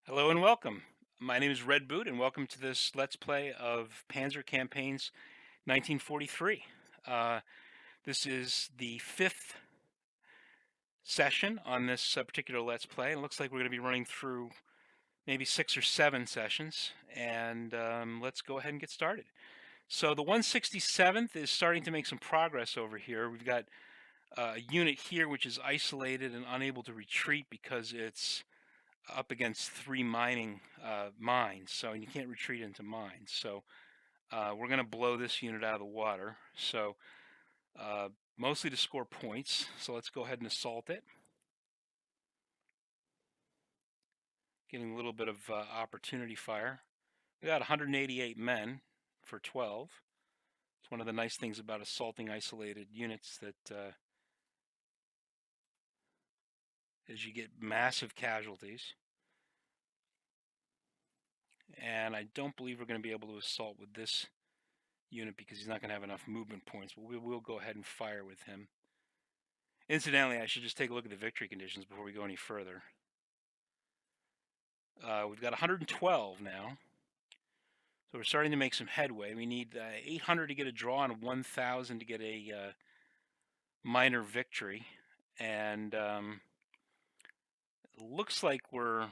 Hello and welcome. My name is Red Boot, and welcome to this Let's Play of Panzer Campaigns 1943. Uh, this is the fifth session on this particular Let's Play. It looks like we're going to be running through maybe 6 or 7 sessions, and let's go ahead and get started. So the 167th is starting to make some progress over here. We've got a unit here which is isolated and unable to retreat because it's up against three mining mines, so you can't retreat into mines. So we're going to blow this unit out of the water. So uh, mostly to score points. So let's go ahead and assault it. Getting a little bit of opportunity fire. We got 188 men for 12. It's one of the nice things about assaulting isolated units that is you get massive casualties. And I don't believe we're going to be able to assault with this unit because he's not going to have enough movement points, but we will go ahead and fire with him. Incidentally, I should just take a look at the victory conditions before we go any further. We've got 112 now, so we're starting to make some headway. We need 800 to get a draw and 1,000 to get a minor victory, and it looks like we're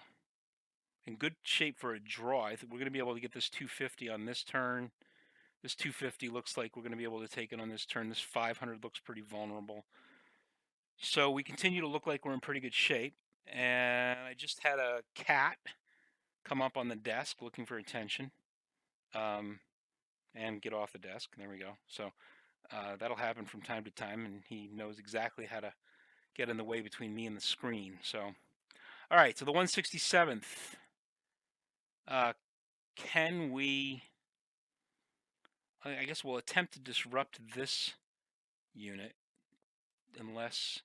in good shape for a draw. I think we're going to be able to get this 250 on this turn. This 250 looks like we're going to be able to take it on this turn. This 500 looks pretty vulnerable. So we continue to look like we're in pretty good shape. And I just had a cat come up on the desk looking for attention and get off the desk. There we go. So that'll happen from time to time, and he knows exactly how to get in the way between me and the screen. So, all right, so the 167th. Can we... I guess we'll attempt to disrupt this unit unless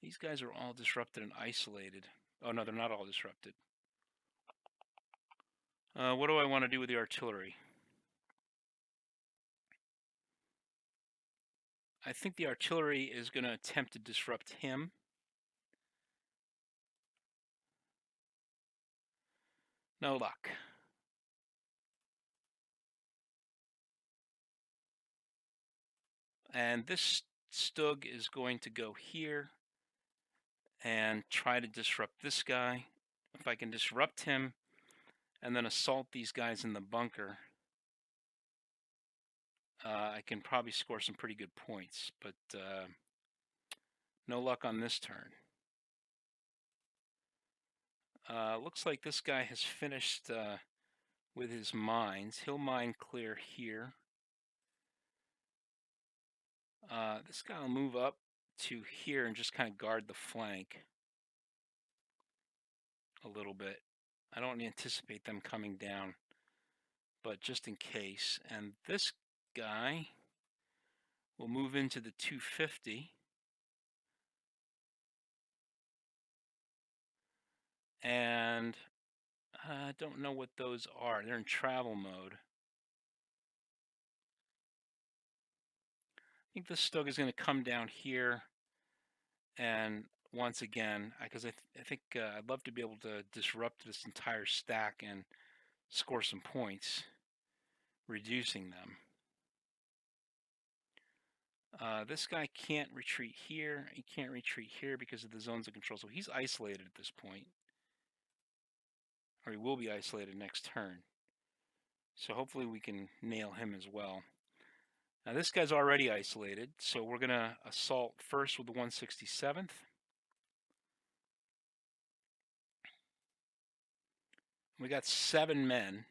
these guys are all disrupted and isolated. Oh, no, they're not all disrupted. What do I want to do with the artillery? I think the artillery is going to attempt to disrupt him. No luck. And this Stug is going to go here and try to disrupt this guy. If I can disrupt him and then assault these guys in the bunker, I can probably score some pretty good points, but no luck on this turn. Looks like this guy has finished with his mines. He'll mine clear here. This guy will move up to here and just kind of guard the flank a little bit. I don't anticipate them coming down, but just in case. And this guy will move into the 250. And I don't know what those are. They're in travel mode. I think this Stug is going to come down here. And once again, because I think I'd love to be able to disrupt this entire stack and score some points, reducing them. This guy can't retreat here. He can't retreat here because of the zones of control. So he's isolated at this point. Or he will be isolated next turn. So hopefully we can nail him as well. Now this guy's already isolated, so we're going to assault first with the 167th. We got 7 men.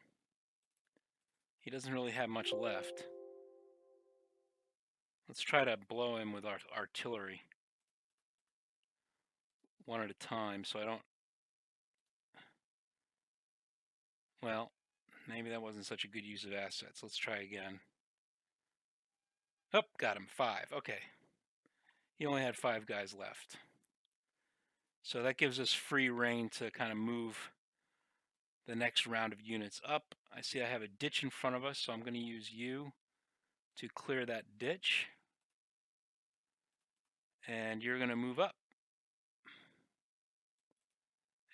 He doesn't really have much left. Let's try to blow him with our artillery one at a time so I don't... Well, maybe that wasn't such a good use of assets. Let's try again. Oh, got him. 5. Okay. He only had 5 guys left. So that gives us free reign to kind of move the next round of units up. I see I have a ditch in front of us, so I'm going to use you to clear that ditch. And you're going to move up.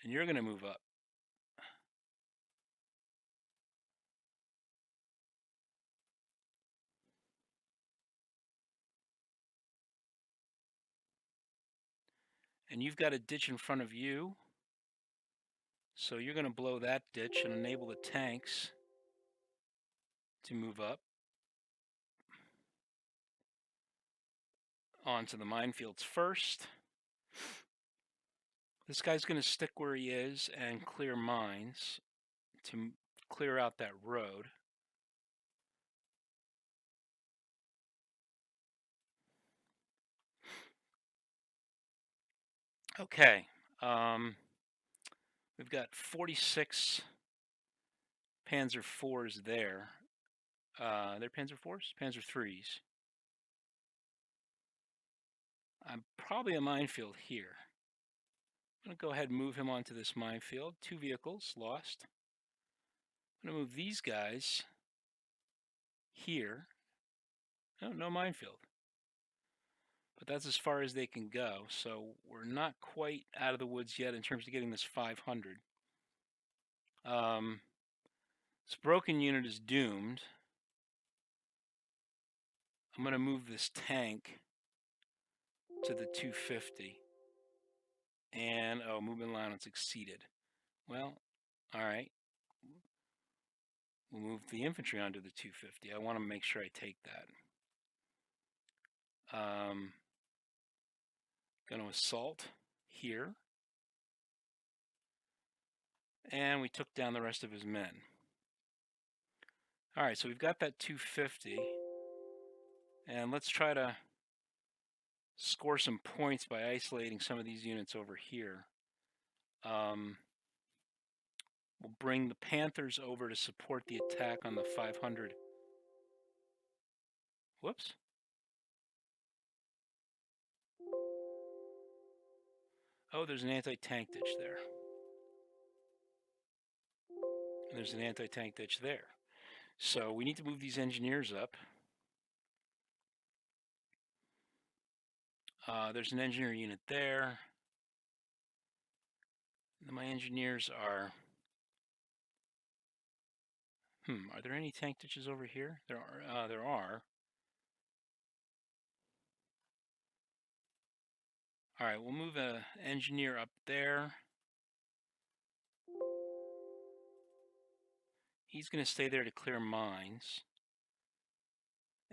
And you're going to move up. And you've got a ditch in front of you. So you're going to blow that ditch and enable the tanks to move up onto the minefields first. This guy's going to stick where he is and clear mines to clear out that road. Okay. We've got 46 Panzer IVs there. They're Panzer IVs? Panzer IIIs. I'm probably a minefield here. I'm going to go ahead and move him onto this minefield. 2 vehicles lost. I'm going to move these guys here. No minefield. But that's as far as they can go. So we're not quite out of the woods yet in terms of getting this 500. This broken unit is doomed. I'm going to move this tank to the 250. And, oh, movement allowance exceeded. Well, all right. We'll move the infantry onto the 250. I want to make sure I take that. Going to assault here. And we took down the rest of his men. All right, so we've got that 250. And let's try to score some points by isolating some of these units over here. We'll bring the Panthers over to support the attack on the 500. Whoops. Oh, there's an anti-tank ditch there. And there's an anti-tank ditch there. So we need to move these engineers up. There's an engineer unit there. And my engineers are... are there any tank ditches over here? There are. All right, we'll move an engineer up there. He's going to stay there to clear mines.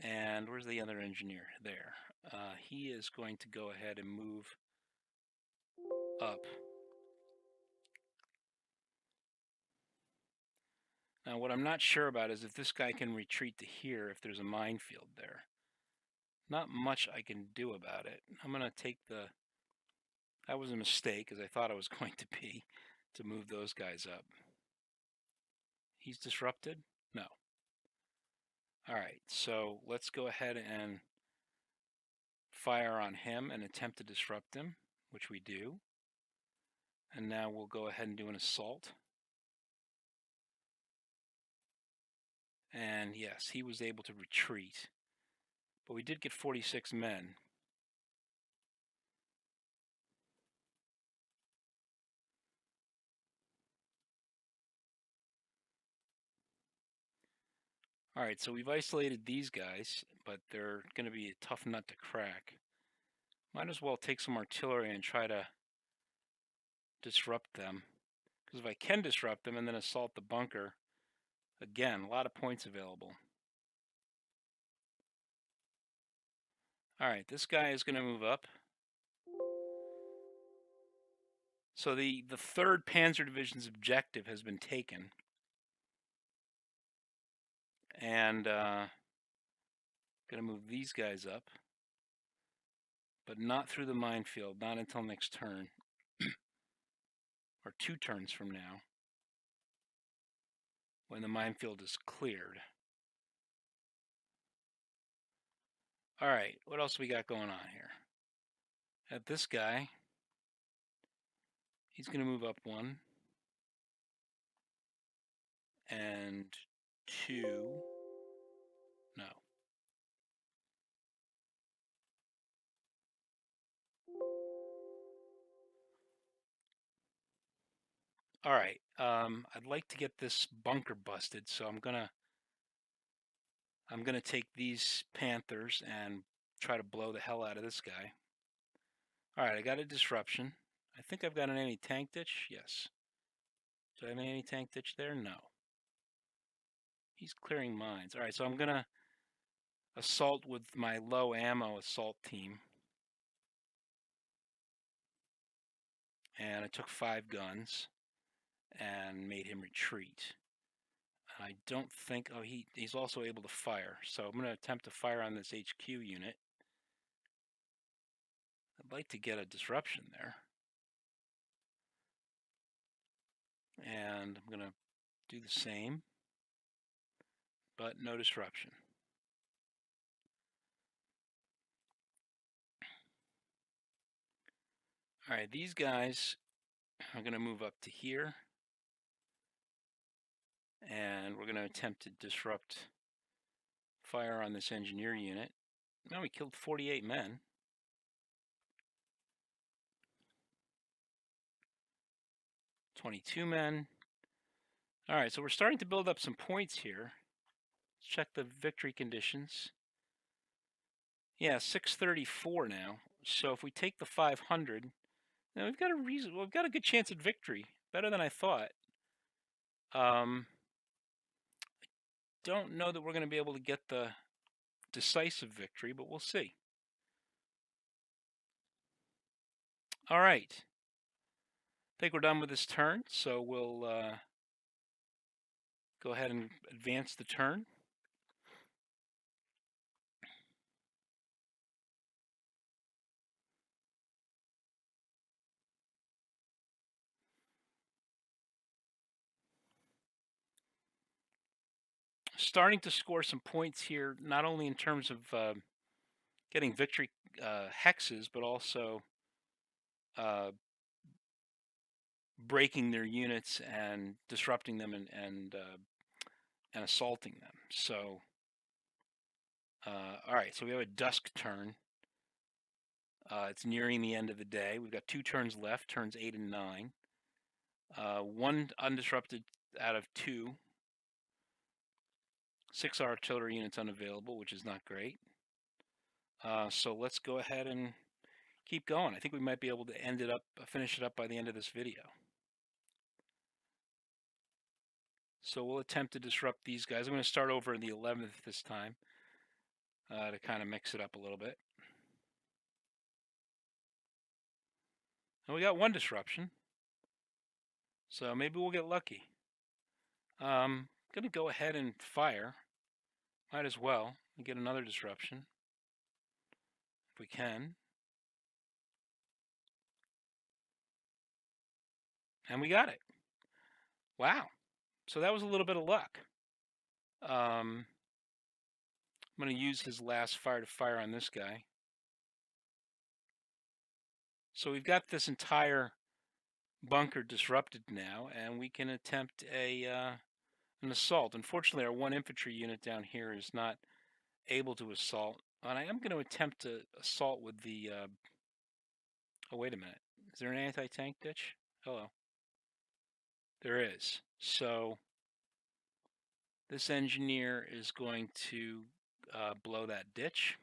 And where's the other engineer? There. He is going to go ahead and move up. Now, what I'm not sure about is if this guy can retreat to here if there's a minefield there. Not much I can do about it. I'm going to take the... That was a mistake, as I thought it was going to be, to move those guys up. He's disrupted? No. All right, so let's go ahead and fire on him and attempt to disrupt him, which we do. And now we'll go ahead and do an assault. And yes, he was able to retreat. But we did get 46 men. All right, so we've isolated these guys, but they're going to be a tough nut to crack. Might as well take some artillery and try to disrupt them. Because if I can disrupt them and then assault the bunker, again, a lot of points available. All right, this guy is going to move up. So the 3rd Panzer Division's objective has been taken. And going to move these guys up. But not through the minefield, not until next turn. Or 2 turns from now. When the minefield is cleared. All right, what else we got going on here? At this guy, he's going to move up 1 and 2. No. All right, I'd like to get this bunker busted, so I'm gonna take these Panthers and try to blow the hell out of this guy. All right, I got a disruption. I think I've got an anti-tank ditch. Yes. Do I have an anti-tank ditch there? No. He's clearing mines. All right, so I'm going to assault with my low ammo assault team. And I took 5 guns and made him retreat. I don't think... Oh, he's also able to fire. So I'm going to attempt to fire on this HQ unit. I'd like to get a disruption there. And I'm going to do the same, but no disruption. All right, these guys are going to move up to here. And we're going to attempt to disrupt fire on this engineer unit. Now we killed 48 men. $22 men. All right, so we're starting to build up some points here. Let's check the victory conditions. Yeah, 634 now. So if we take the 500, now we've got we've got a good chance at victory. Better than I thought. Don't know that we're going to be able to get the decisive victory, but we'll see. All right. I think we're done with this turn, so we'll go ahead and advance the turn. Starting to score some points here, not only in terms of getting victory hexes, but also breaking their units and disrupting them and assaulting them. So, all right, so we have a dusk turn. It's nearing the end of the day. We've got 2 turns left, turns 8 and 9. 1 undisrupted out of 2. 6 artillery units unavailable, which is not great. So let's go ahead and keep going. I think we might be able to finish it up by the end of this video. So we'll attempt to disrupt these guys. I'm going to start over in the 11th this time to kind of mix it up a little bit. And we got 1 disruption. So maybe we'll get lucky. I'm going to go ahead and fire. Might as well and get another disruption if we can. And we got it. Wow. So that was a little bit of luck. I'm going to use his last fire to fire on this guy. So we've got this entire bunker disrupted now, and we can attempt an assault. Unfortunately, our 1 infantry unit down here is not able to assault. And I am going to attempt to assault with the... oh, wait a minute. Is there an anti-tank ditch? Hello. There is. So this engineer is going to blow that ditch.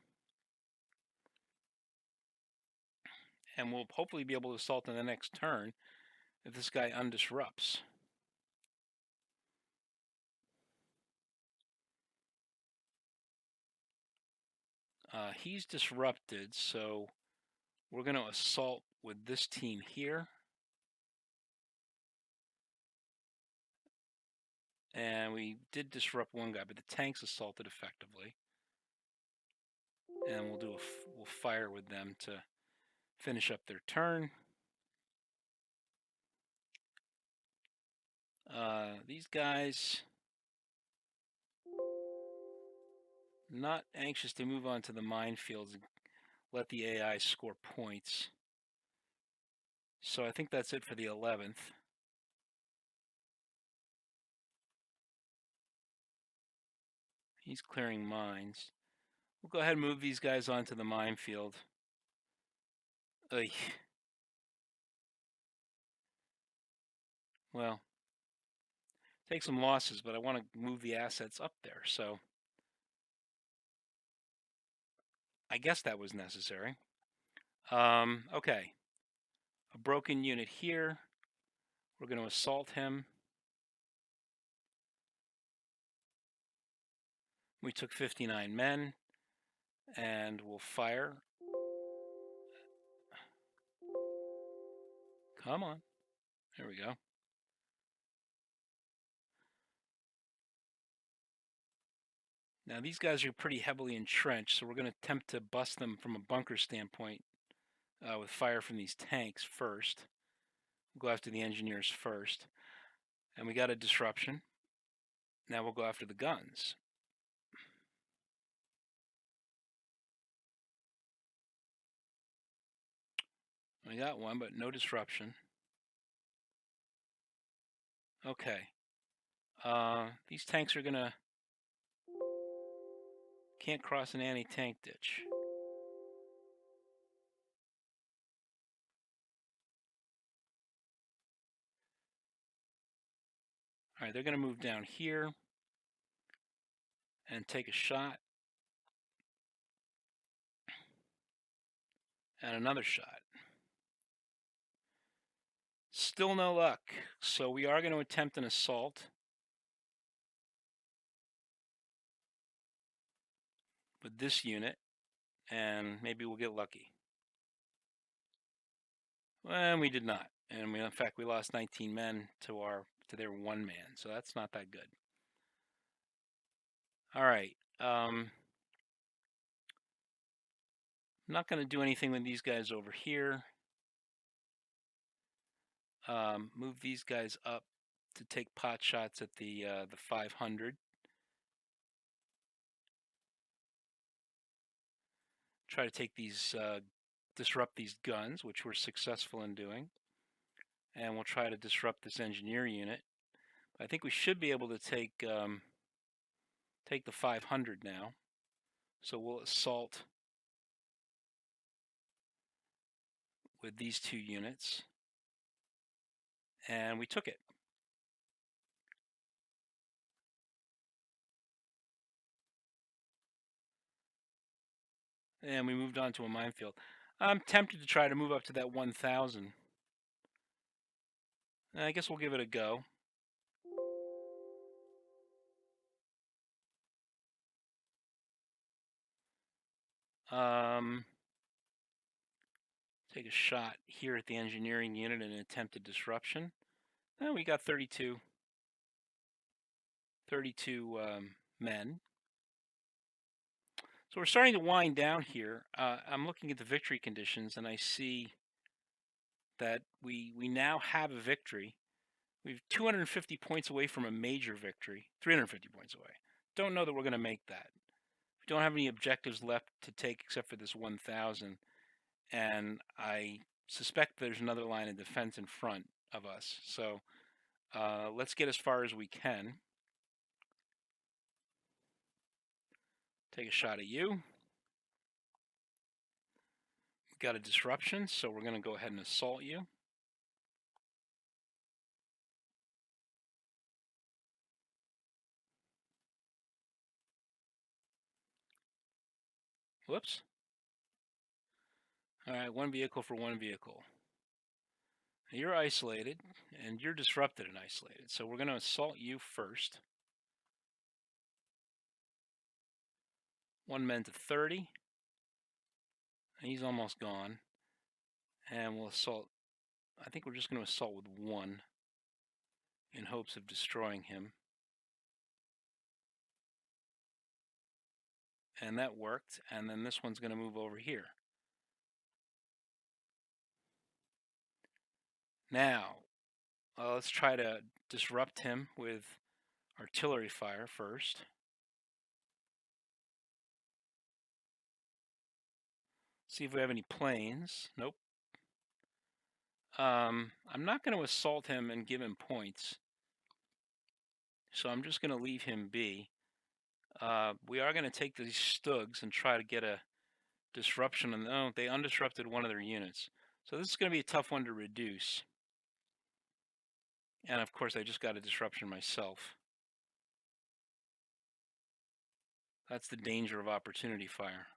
And we'll hopefully be able to assault in the next turn if this guy undisrupts. He's disrupted, so we're going to assault with this team here. And we did disrupt 1 guy, but the tanks assaulted effectively. And we'll fire with them to finish up their turn. These guys not anxious to move on to the minefields and let the AI score points. So I think that's it for the 11th. He's clearing mines. We'll go ahead and move these guys onto the minefield. Well, take some losses, but I want to move the assets up there, so I guess that was necessary. Okay. A broken unit here. We're going to assault him. We took 59 men, and we'll fire. Come on. There we go. Now, these guys are pretty heavily entrenched, so we're going to attempt to bust them from a bunker standpoint with fire from these tanks first. We'll go after the engineers first. And we got a disruption. Now we'll go after the guns. We got one, but no disruption. Okay. These tanks are gonna... Can't cross an anti-tank ditch. Alright, they're gonna move down here and take a shot. And another shot. Still no luck. So we are going to attempt an assault with this unit, and maybe we'll get lucky. Well, we did not. And in fact, we lost 19 men to their 1 man, so that's not that good. All right. I'm not going to do anything with these guys over here. Move these guys up to take pot shots at the 500. Try to take these, disrupt these guns, which we're successful in doing. And we'll try to disrupt this engineer unit. I think we should be able to take the 500 now. So we'll assault with these 2 units. And we took it. And we moved on to a minefield. I'm tempted to try to move up to that 1,000. I guess we'll give it a go. Take a shot here at the engineering unit in an attempted disruption. And we got 32 men. So we're starting to wind down here. I'm looking at the victory conditions, and I see that we now have a victory. We're 250 points away from a major victory, 350 points away. Don't know that we're going to make that. We don't have any objectives left to take except for this 1,000, and I suspect there's another line of defense in front of us. So let's get as far as we can. Take a shot at you. We've got a disruption, so we're going to go ahead and assault you. Whoops. All right, 1 vehicle for 1 vehicle. You're isolated, and you're disrupted and isolated. So we're going to assault you first. 1 man to 30. He's almost gone. And we'll assault. I think we're just going to assault with 1 in hopes of destroying him. And that worked. And then this one's going to move over here. Now, let's try to disrupt him with artillery fire first. See if we have any planes. Nope. I'm not going to assault him and give him points. So I'm just going to leave him be. We are going to take these Stugs and try to get a disruption. And oh, they undisrupted 1 of their units. So this is going to be a tough one to reduce. And of course, I just got a disruption myself. That's the danger of opportunity fire.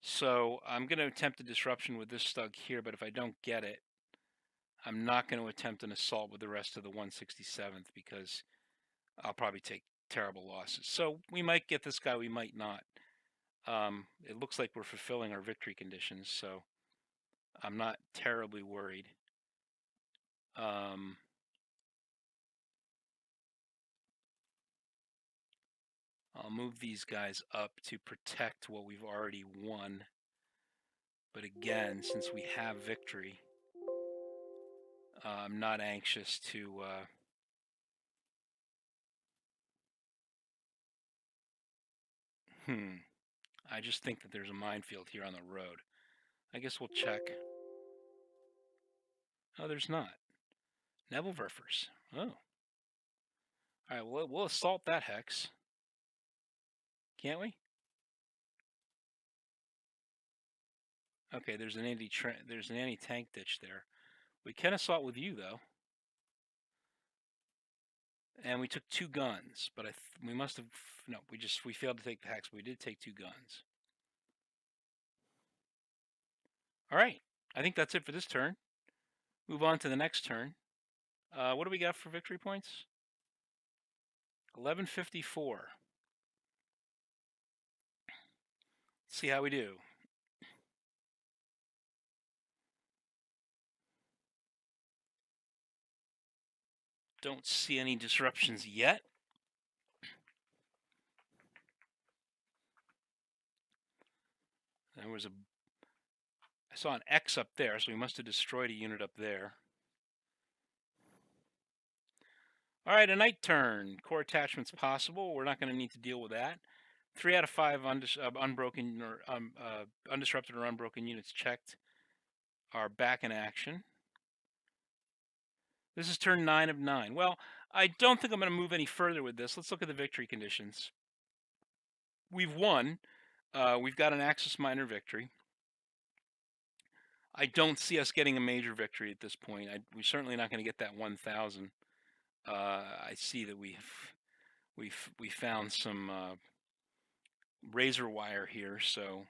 So I'm going to attempt a disruption with this Stug here, but if I don't get it, I'm not going to attempt an assault with the rest of the 167th because I'll probably take terrible losses. So we might get this guy, we might not. It looks like we're fulfilling our victory conditions, so I'm not terribly worried. I'll move these guys up to protect what we've already won. But again, since we have victory, I'm not anxious to I just think that there's a minefield here on the road. I guess we'll check. Oh, there's not. Nebelwerfers. Oh. Alright, we'll assault that hex. Can't we? Okay, there's an anti-tank ditch there. We can assault with you, though. And we took 2 guns, but we must have... No, we failed to take the hex, but we did take 2 guns. Alright, I think that's it for this turn. Move on to the next turn. What do we got for victory points? 1154. See how we do. Don't see any disruptions yet. I saw an X up there, so we must have destroyed a unit up there. All right, a night turn. Core attachments possible. We're not going to need to deal with that. 3 out of 5 unbroken or undisrupted or unbroken units checked are back in action. This is turn 9 of 9. Well, I don't think I'm going to move any further with this. Let's look at the victory conditions. We've won. We've got an Axis minor victory. I don't see us getting a major victory at this point. We're certainly not going to get that 1,000. I see that we found some razor wire here, so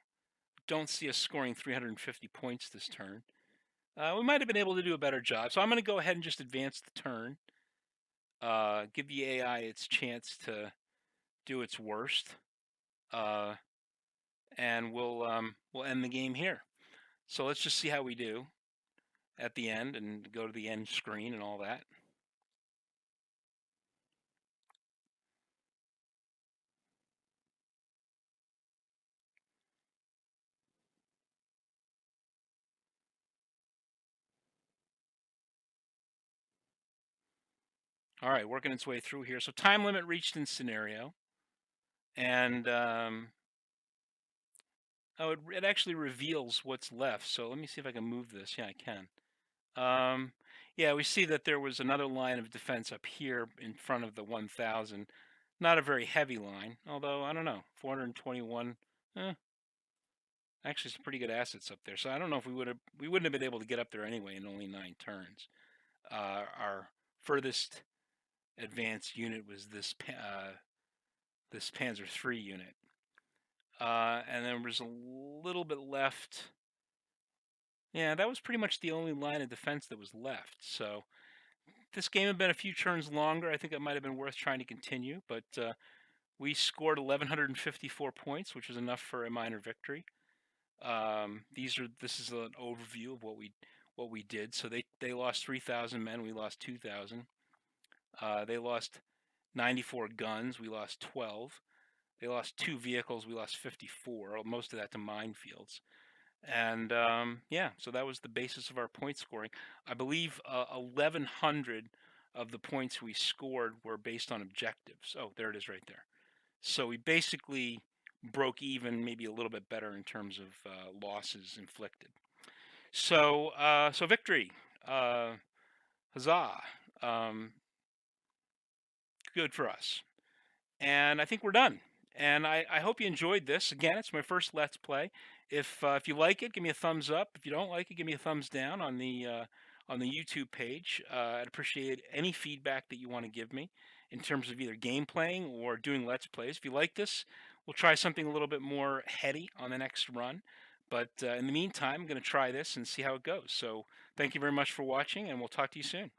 don't see us scoring 350 points this turn. We might have been able to do a better job, so I'm going to go ahead and just advance the turn. Give the AI its chance to do its worst, and we'll end the game here. So let's just see how we do at the end and go to the end screen and all that. All right, working its way through here. So time limit reached in scenario. And, oh, it actually reveals what's left. So let me see if I can move this. Yeah, I can. Yeah, we see that there was another line of defense up here in front of the 1,000. Not a very heavy line, although, I don't know, 421. Actually, some pretty good assets up there. So I don't know if we wouldn't have been able to get up there anyway in only 9 turns. Our furthest advanced unit was this Panzer III unit. And there was a little bit left. Yeah, that was pretty much the only line of defense that was left. So this game had been a few turns longer. I think it might have been worth trying to continue, but we scored 1,154 points, which was enough for a minor victory. This is an overview of what we did. So they lost 3,000 men, we lost 2,000. They lost 94 guns, we lost 12. They lost 2 vehicles, we lost 54, most of that to minefields. And yeah, so that was the basis of our point scoring. I believe 1,100 of the points we scored were based on objectives. Oh, there it is right there. So we basically broke even, maybe a little bit better in terms of losses inflicted. So, so victory. Huzzah. Good for us. And I think we're done. And I hope you enjoyed this. Again, it's my first Let's Play. If you like it, give me a thumbs up. If you don't like it, give me a thumbs down on the YouTube page. I'd appreciate any feedback that you want to give me in terms of either game playing or doing Let's Plays. If you like this, we'll we'll try something a little bit more heady on the next run. But in the meantime, I'm going to try this and see how it goes. So thank you very much for watching, and we'll talk to you soon.